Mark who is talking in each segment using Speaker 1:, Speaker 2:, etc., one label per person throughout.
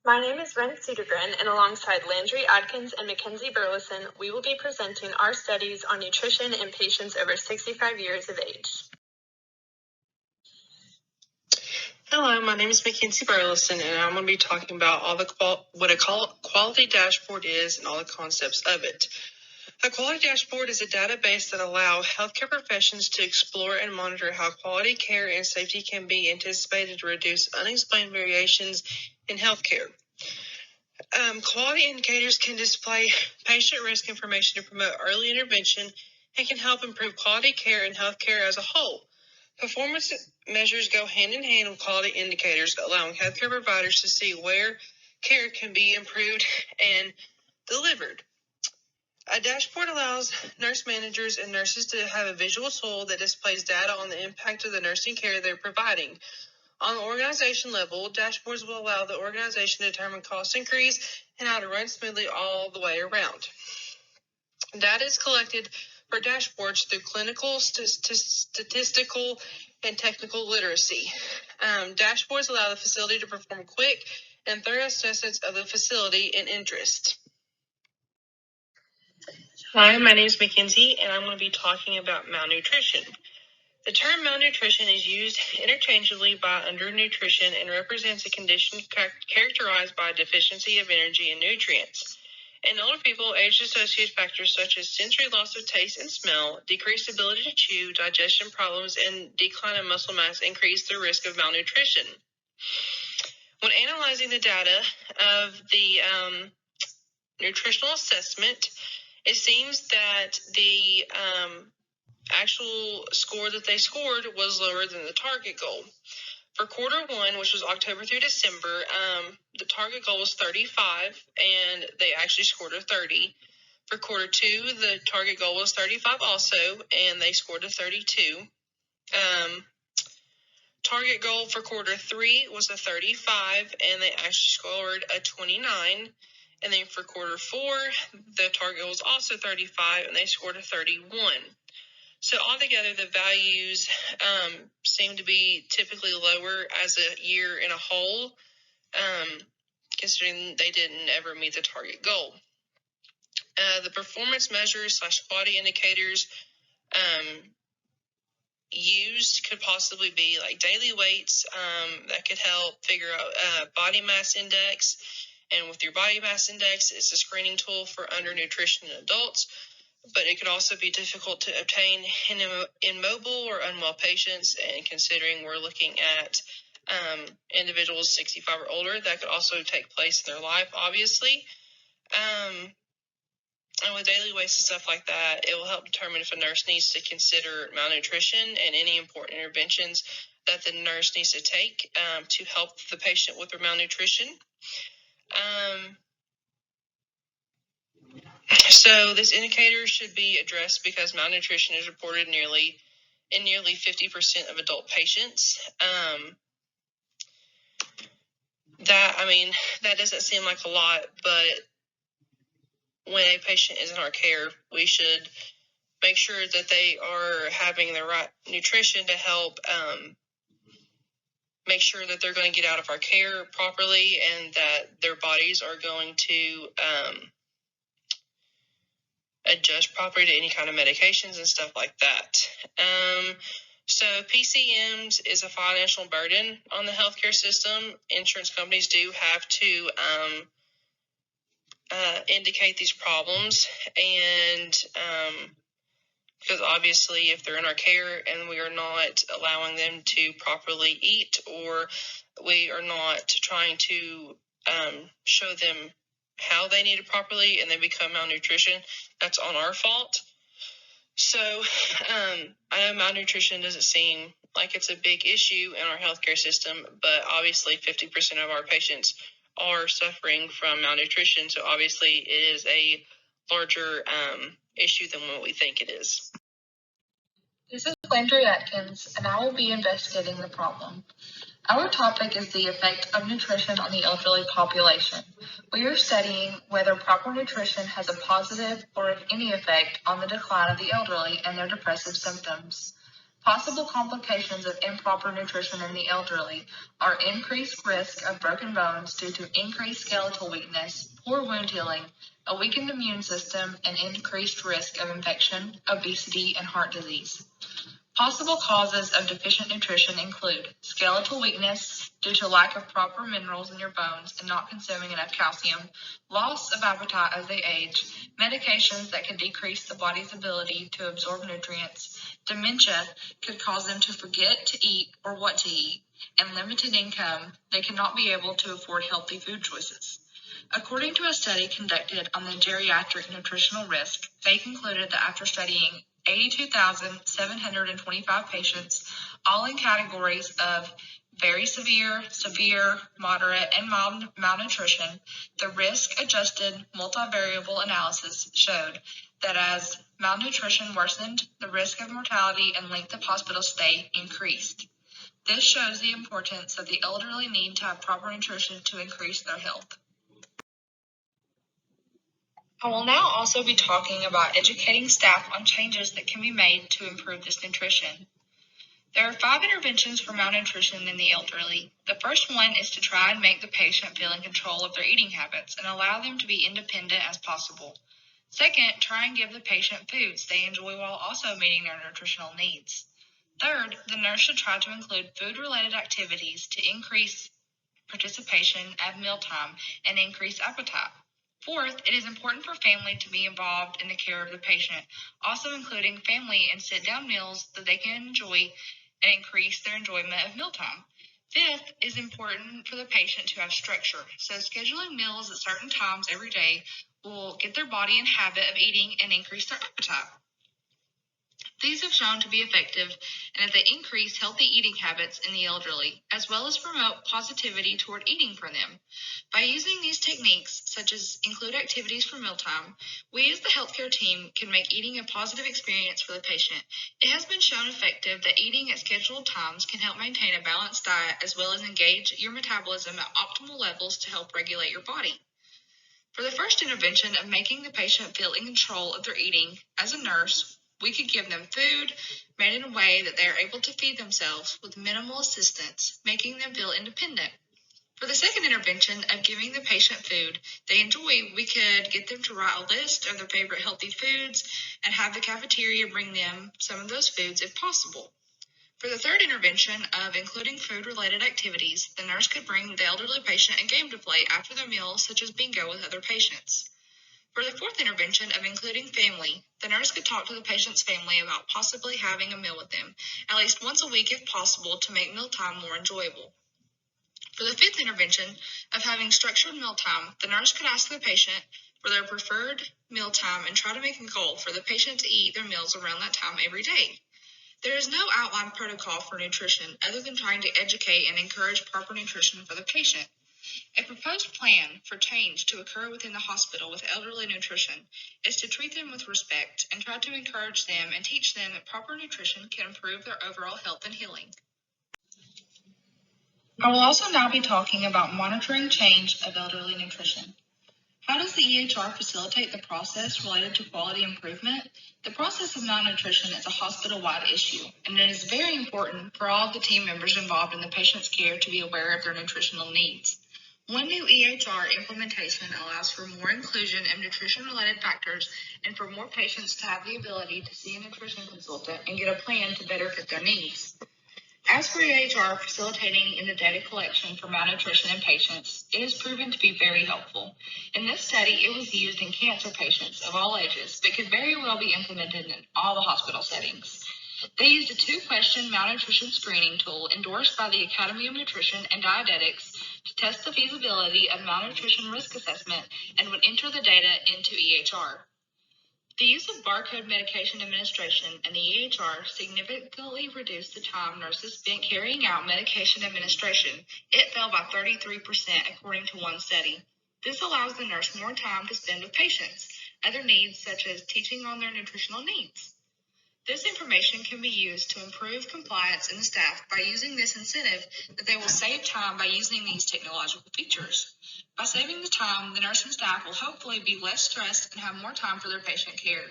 Speaker 1: My name is Cedergren, and alongside Landry Adkins and Mackenzie Burleson, we will be presenting our studies on nutrition in patients over 65 years of age.
Speaker 2: Hello, my name is Mackenzie Burleson, and I'm going to be talking about what a quality dashboard is and all the concepts of it. A quality dashboard is a database that allows healthcare professions to explore and monitor how quality care and safety can be anticipated to reduce unexplained variations in healthcare. Quality indicators can display patient risk information to promote early intervention and can help improve quality care and healthcare as a whole. Performance measures go hand in hand with quality indicators, allowing healthcare providers to see where care can be improved and delivered. A dashboard allows nurse managers and nurses to have a visual tool that displays data on the impact of the nursing care they're providing. On the organization level, dashboards will allow the organization to determine cost increase and how to run smoothly all the way around. Data is collected for dashboards through clinical, statistical, and technical literacy. Dashboards allow the facility to perform quick and thorough assessments of the facility and interest. Hi, my name is Mackenzie, and I'm going to be talking about malnutrition. The term malnutrition is used interchangeably by undernutrition and represents a condition characterized by a deficiency of energy and nutrients. In older people, age-associated factors such as sensory loss of taste and smell, decreased ability to chew, digestion problems, and decline in muscle mass increase the risk of malnutrition. When analyzing the data of the nutritional assessment, it seems that the actual score that they scored was lower than the target goal. For quarter one, which was October through December, the target goal was 35, and they actually scored a 30. For quarter two, the target goal was 35 also, and they scored a 32. Target goal for quarter three was a 35, and they actually scored a 29. And then for quarter four, the target was also 35, and they scored a 31. So altogether, the values seem to be typically lower as a year in a whole, considering they didn't ever meet the target goal. The performance measures / quality indicators used could possibly be like daily weights that could help figure out body mass index. And with your body mass index, it's a screening tool for undernutrition in adults. But it could also be difficult to obtain in mobile or unwell patients, and considering we're looking at individuals 65 or older, that could also take place in their life, obviously. And with daily weights and stuff like that, it will help determine if a nurse needs to consider malnutrition and any important interventions that the nurse needs to take to help the patient with their malnutrition. So this indicator should be addressed because malnutrition is reported in nearly 50% of adult patients. That doesn't seem like a lot, but when a patient is in our care, we should make sure that they are having the right nutrition to help make sure that they're going to get out of our care properly and that their bodies are going to adjust properly to any kind of medications and stuff like that. So PCMs is a financial burden on the healthcare system. Insurance companies do have to indicate these problems, and because obviously if they're in our care and we are not allowing them to properly eat, or we are not trying to show them how they need it properly and they become malnutrition, that's on our fault. So I know malnutrition doesn't seem like it's a big issue in our healthcare system, but obviously 50% of our patients are suffering from malnutrition. So obviously it is a larger issue than what we think it is.
Speaker 1: This is Landry Adkins, and I will be investigating the problem. Our topic is the effect of nutrition on the elderly population. We are studying whether proper nutrition has a positive or if any effect on the decline of the elderly and their depressive symptoms. Possible complications of improper nutrition in the elderly are increased risk of broken bones due to increased skeletal weakness, poor wound healing, a weakened immune system, and increased risk of infection, obesity, and heart disease. Possible causes of deficient nutrition include skeletal weakness due to lack of proper minerals in your bones and not consuming enough calcium, loss of appetite as they age, medications that can decrease the body's ability to absorb nutrients, dementia could cause them to forget to eat or what to eat, and limited income, they cannot be able to afford healthy food choices. According to a study conducted on the geriatric nutritional risk, they concluded that after studying 82,725 patients, all in categories of very severe, severe, moderate, and mild malnutrition, the risk-adjusted multivariable analysis showed that as malnutrition worsened, the risk of mortality and length of hospital stay increased. This shows the importance that the elderly need to have proper nutrition to increase their health. I will now also be talking about educating staff on changes that can be made to improve this nutrition. There are 5 interventions for malnutrition in the elderly. The first one is to try and make the patient feel in control of their eating habits and allow them to be independent as possible. Second, try and give the patient foods they enjoy while also meeting their nutritional needs. Third, the nurse should try to include food-related activities to increase participation at mealtime and increase appetite. Fourth, it is important for family to be involved in the care of the patient, also including family and sit-down meals that they can enjoy and increase their enjoyment of mealtime. Fifth, it is important for the patient to have structure, so scheduling meals at certain times every day will get their body in habit of eating and increase their appetite. These have shown to be effective and that they increase healthy eating habits in the elderly, as well as promote positivity toward eating for them. By using these techniques, such as include activities for mealtime, we as the healthcare team can make eating a positive experience for the patient. It has been shown effective that eating at scheduled times can help maintain a balanced diet as well as engage your metabolism at optimal levels to help regulate your body. For the first intervention of making the patient feel in control of their eating, as a nurse, we could give them food made in a way that they are able to feed themselves with minimal assistance, making them feel independent. For the second intervention of giving the patient food they enjoy, we could get them to write a list of their favorite healthy foods and have the cafeteria bring them some of those foods if possible. For the third intervention of including food-related activities, the nurse could bring the elderly patient a game to play after their meal, such as bingo with other patients. For the fourth intervention of including family, the nurse could talk to the patient's family about possibly having a meal with them, at least once a week if possible, to make mealtime more enjoyable. For the fifth intervention of having structured mealtime, the nurse could ask the patient for their preferred mealtime and try to make a goal for the patient to eat their meals around that time every day. There is no outlined protocol for nutrition other than trying to educate and encourage proper nutrition for the patient. A proposed plan for change to occur within the hospital with elderly nutrition is to treat them with respect and try to encourage them and teach them that proper nutrition can improve their overall health and healing. I will also now be talking about monitoring change of elderly nutrition. How does the EHR facilitate the process related to quality improvement? The process of malnutrition is a hospital-wide issue, and it is very important for all of the team members involved in the patient's care to be aware of their nutritional needs. One new EHR implementation allows for more inclusion of nutrition-related factors and for more patients to have the ability to see a nutrition consultant and get a plan to better fit their needs. As for EHR facilitating in the data collection for malnutrition in patients, it has proven to be very helpful. In this study, it was used in cancer patients of all ages, but could very well be implemented in all the hospital settings. They used a 2-question malnutrition screening tool endorsed by the Academy of Nutrition and Dietetics to test the feasibility of malnutrition risk assessment and would enter the data into EHR. The use of barcode medication administration in the EHR significantly reduced the time nurses spent carrying out medication administration. It fell by 33% according to one study. This allows the nurse more time to spend with patients, other needs such as teaching on their nutritional needs. This information can be used to improve compliance in the staff by using this incentive that they will save time by using these technological features. By saving the time, the nurse and staff will hopefully be less stressed and have more time for their patient care.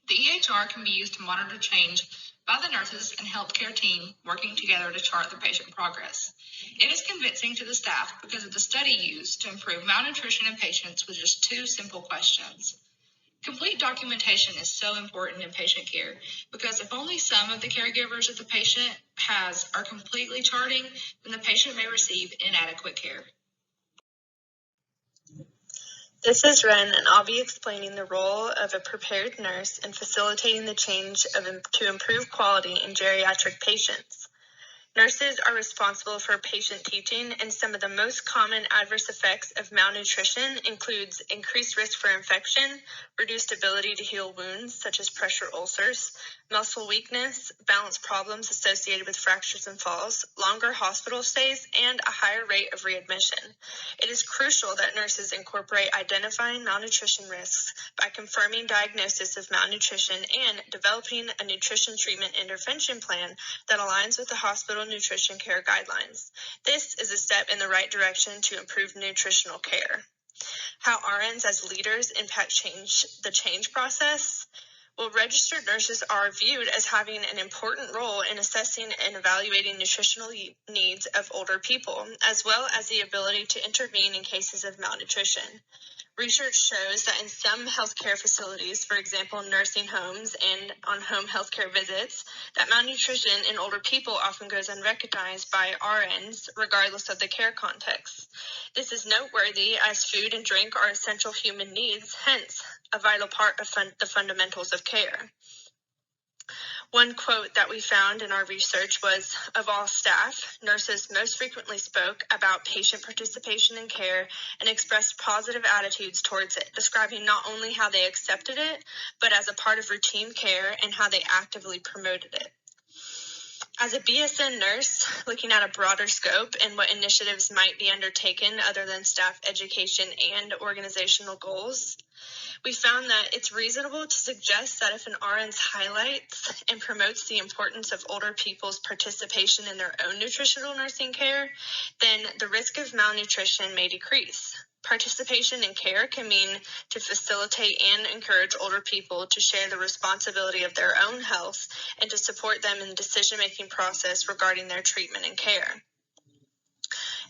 Speaker 1: The EHR can be used to monitor change by the nurses and healthcare team working together to chart the patient progress. It is convincing to the staff because of the study used to improve malnutrition in patients with just 2 simple questions. Complete documentation is so important in patient care because if only some of the caregivers that the patient has are completely charting, then the patient may receive inadequate care.
Speaker 2: This is Ren, and I'll be explaining the role of a prepared nurse in facilitating the change to improve quality in geriatric patients. Nurses are responsible for patient teaching, and some of the most common adverse effects of malnutrition includes increased risk for infection, reduced ability to heal wounds such as pressure ulcers, muscle weakness, balance problems associated with fractures and falls, longer hospital stays, and a higher rate of readmission. It is crucial that nurses incorporate identifying malnutrition risks by confirming diagnosis of malnutrition and developing a nutrition treatment intervention plan that aligns with the hospital nutrition care guidelines. This is a step in the right direction to improve nutritional care. How RNs as leaders impact the change process? Well, registered nurses are viewed as having an important role in assessing and evaluating nutritional needs of older people, as well as the ability to intervene in cases of malnutrition. Research shows that in some healthcare facilities, for example, nursing homes and on home healthcare visits, that malnutrition in older people often goes unrecognized by RNs, regardless of the care context. This is noteworthy as food and drink are essential human needs, hence a vital part of the fundamentals of care. One quote that we found in our research was, of all staff, nurses most frequently spoke about patient participation in care and expressed positive attitudes towards it, describing not only how they accepted it, but as a part of routine care and how they actively promoted it. As a BSN nurse, looking at a broader scope and what initiatives might be undertaken other than staff education and organizational goals, we found that it's reasonable to suggest that if an RN highlights and promotes the importance of older people's participation in their own nutritional nursing care, then the risk of malnutrition may decrease. Participation in care can mean to facilitate and encourage older people to share the responsibility of their own health and to support them in the decision-making process regarding their treatment and care.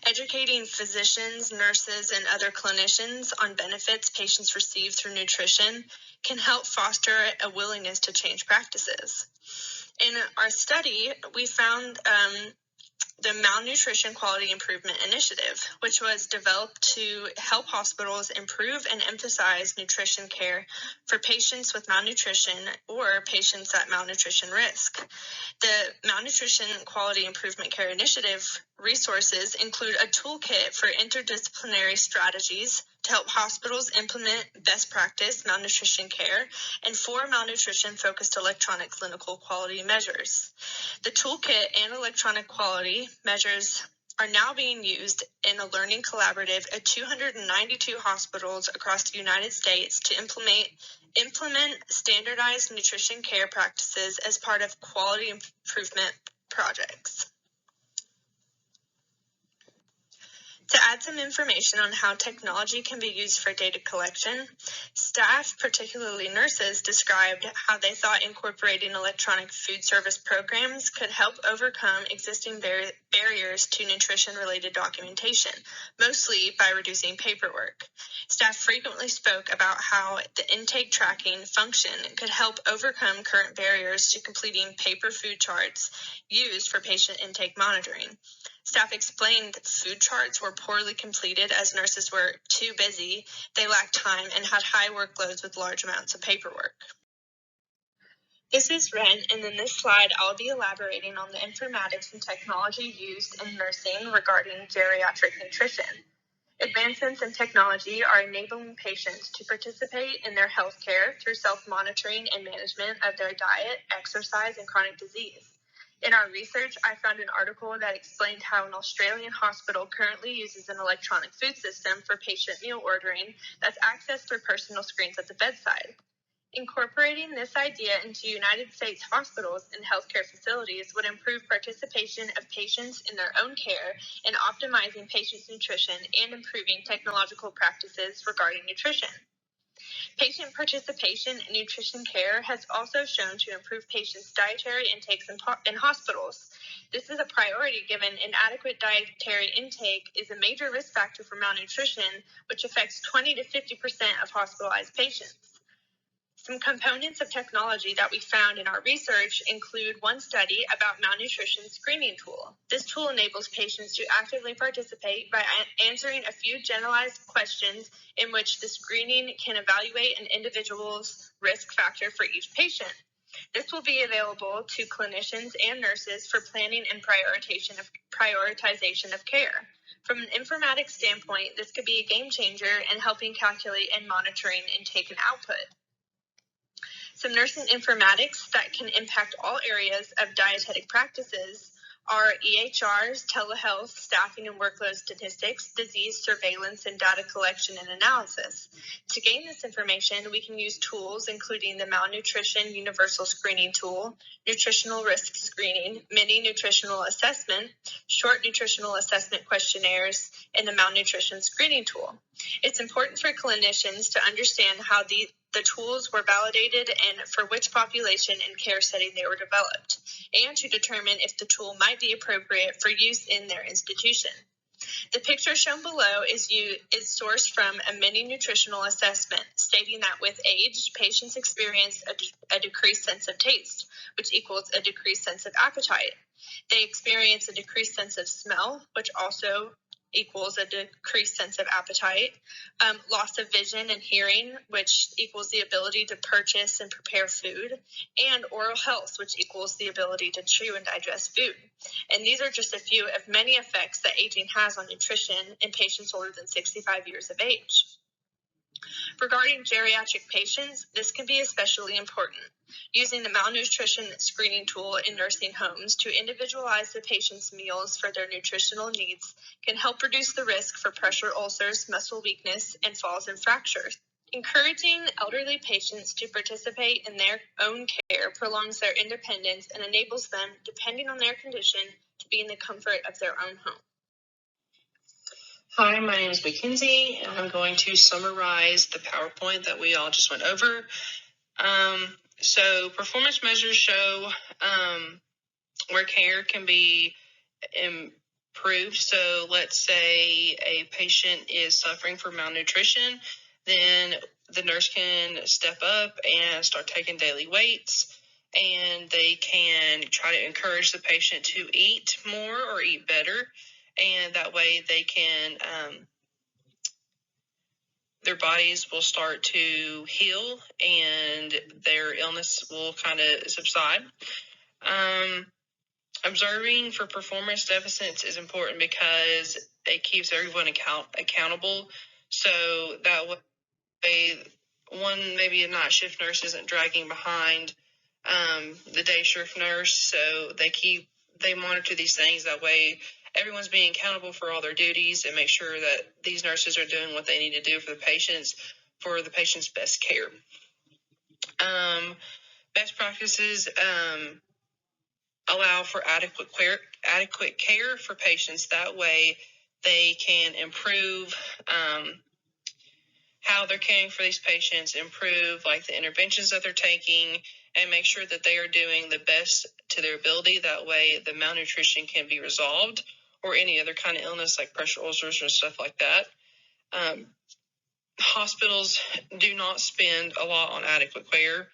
Speaker 2: Educating physicians, nurses, and other clinicians on benefits patients receive through nutrition can help foster a willingness to change practices. In our study, we found the Malnutrition Quality Improvement Initiative, which was developed to help hospitals improve and emphasize nutrition care for patients with malnutrition or patients at malnutrition risk. The Malnutrition Quality Improvement Care Initiative resources include a toolkit for interdisciplinary strategies to help hospitals implement best practice malnutrition care and 4 malnutrition-focused electronic clinical quality measures. The toolkit and electronic quality measures are now being used in a learning collaborative at 292 hospitals across the United States to implement standardized nutrition care practices as part of quality improvement projects. To add some information on how technology can be used for data collection, staff, particularly nurses, described how they thought incorporating electronic food service programs could help overcome existing barriers to nutrition-related documentation, mostly by reducing paperwork. Staff frequently spoke about how the intake tracking function could help overcome current barriers to completing paper food charts used for patient intake monitoring. Staff explained that food charts were poorly completed as nurses were too busy, they lacked time, and had high workloads with large amounts of paperwork. This is Ren, and in this slide, I'll be elaborating on the informatics and technology used in nursing regarding geriatric nutrition. Advancements in technology are enabling patients to participate in their health care through self-monitoring and management of their diet, exercise, and chronic disease. In our research, I found an article that explained how an Australian hospital currently uses an electronic food system for patient meal ordering that's accessed through personal screens at the bedside. Incorporating this idea into United States hospitals and healthcare facilities would improve participation of patients in their own care and optimizing patients' nutrition and improving technological practices regarding nutrition. Patient participation in nutrition care has also shown to improve patients' dietary intakes in hospitals. This is a priority given inadequate dietary intake is a major risk factor for malnutrition, which affects 20 to 50% of hospitalized patients. Some components of technology that we found in our research include one study about malnutrition screening tool. This tool enables patients to actively participate by answering a few generalized questions in which the screening can evaluate an individual's risk factor for each patient. This will be available to clinicians and nurses for planning and prioritization of care. From an informatics standpoint, this could be a game changer in helping calculate and monitoring intake and output. Some nursing informatics that can impact all areas of dietetic practices are EHRs, telehealth, staffing and workload statistics, disease surveillance, and data collection and analysis. To gain this information, we can use tools including the Malnutrition Universal Screening Tool, Nutritional Risk Screening, Mini Nutritional Assessment, Short Nutritional Assessment Questionnaires, and the Malnutrition Screening Tool. It's important for clinicians to understand how the tools were validated and for which population and care setting they were developed, and to determine if the tool might be appropriate for use in their institution. The picture shown below is sourced from a mini nutritional assessment, stating that with age, patients experience a decreased sense of taste, which equals a decreased sense of appetite. They experience a decreased sense of smell, which also equals a decreased sense of appetite, loss of vision and hearing, which equals the ability to purchase and prepare food, and oral health, which equals the ability to chew and digest food. And these are just a few of many effects that aging has on nutrition in patients older than 65 years of age. Regarding geriatric patients, this can be especially important. Using the malnutrition screening tool in nursing homes to individualize the patient's meals for their nutritional needs can help reduce the risk for pressure ulcers, muscle weakness, and falls and fractures. Encouraging elderly patients to participate in their own care prolongs their independence and enables them, depending on their condition, to be in the comfort of their own home. Hi, my name is Mackenzie, and I'm going to summarize the PowerPoint that we all just went over. So performance measures show where care can be improved. So let's say a patient is suffering from malnutrition, then the nurse can step up and start taking daily weights, and they can try to encourage the patient to eat more or eat better, and that way they can their bodies will start to heal and their illness will kind of subside. Observing for performance deficits is important because it keeps everyone accountable. So that way, maybe a night shift nurse isn't dragging behind the day shift nurse. So they monitor these things. That way, everyone's being accountable for all their duties and make sure that these nurses are doing what they need to do for the patient's best care. Best practices allow for adequate care for patients. That way they can improve how they're caring for these patients, improve like the interventions that they're taking, and make sure that they are doing the best to their ability. That way the malnutrition can be resolved, or any other kind of illness like pressure ulcers or stuff like that. Hospitals do not spend a lot on adequate care.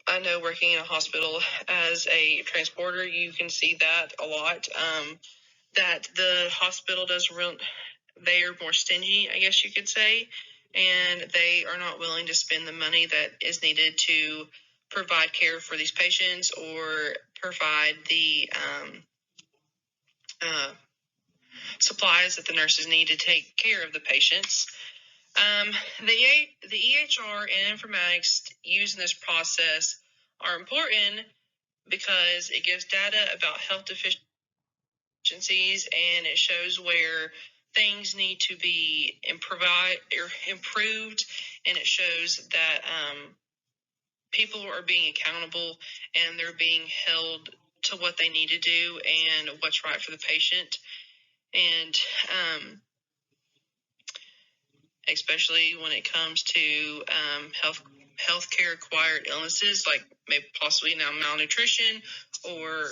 Speaker 2: I know working in a hospital as a transporter, you can see that a lot, that the hospital they are more stingy, I guess you could say, and they are not willing to spend the money that is needed to provide care for these patients or provide the supplies that the nurses need to take care of the patients. The EHR and informatics used in this process are important because it gives data about health deficiencies and it shows where things need to be improved, and it shows that people are being accountable and they're being held to what they need to do and what's right for the patient. And especially when it comes to healthcare acquired illnesses like maybe possibly now malnutrition or